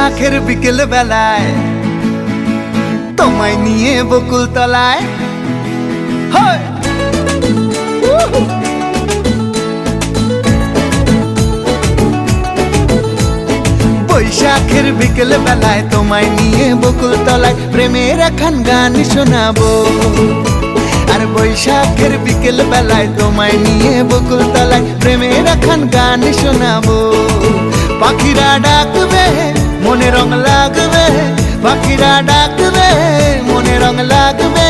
বৈশাখের বিকেল বেলায় তোমায় নিয়ে বকুল তলায় বৈশাখের বিকেল বেলায় তোমায় নিয়ে বকুল তলায় প্রেমের একখান গান শোনাবো। আর বৈশাখের বিকেল বেলায় তোমায় নিয়ে বকুল তলায় প্রেমের একখান গান শোনাবো। পাখিরা ডাকবে মনে রং লাগবে, পাখিরা ডাকবে মনে রং লাগবে,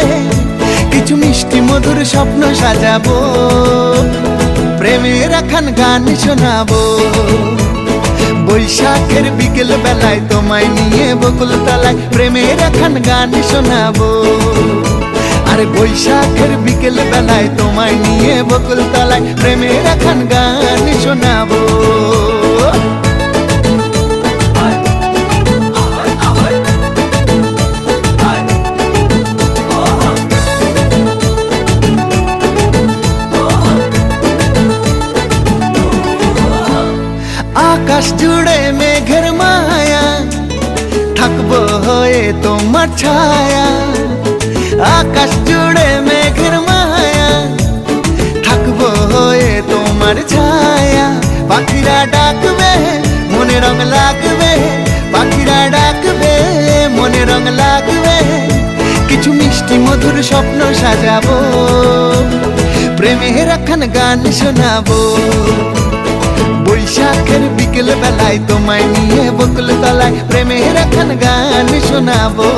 কিছু মিষ্টি মধুর স্বপ্ন সাজাবো, প্রেমের একখান গান শোনাবো। বৈশাখের বিকেল বেলায় তোমায় নিয়ে বকুল তলায় প্রেমের একখান গান শোনাবো। আরে বৈশাখের বিকেল বেলায় তোমায় নিয়ে বকুল তলায় প্রেমের একখান গান শোনাবো। আকাশ জুড়ে মেঘের মায়া, থাকবো হয়ে তোমার ছায়া। আকাশ জুড়ে মেঘের মায়া, থাকবো হয়ে তোমার ছায়া। পাখিরা ডাকবে মনে রং লাগবে, পাখিরা ডাকবে মনে রং লাগবে, কিছু মিষ্টি মধুর স্বপ্ন সাজাবো, প্রেমের একখান গান শোনাবো। বৈশাখের বিকেল বেলায় তোমায় নিয়ে বকুল তলায় প্রেমের একখান গান শোনাবো।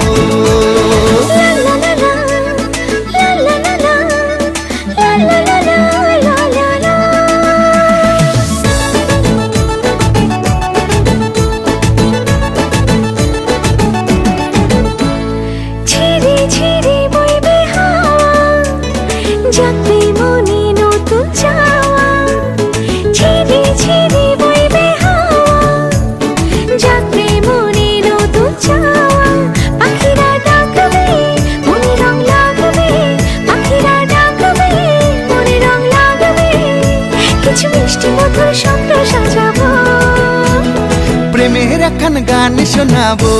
প্রেমের একখান গান শোনাবো।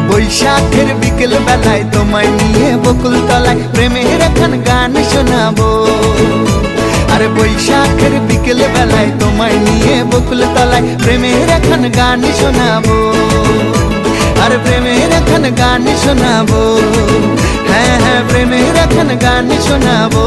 বৈশাখের বিকেল বেলায় তোমায় নিয়ে বকুল তলায় প্রেমের একখান গান শোনাবো। আরে বৈশাখের বিকেল বেলায় তোমায় নিয়ে বকুল তলায় প্রেমের একখান গান শোনাবো। আরে প্রেমের একখান গান শোনাবো, হ্যাঁ হ্যাঁ প্রেমের একখান গান শোনাবো।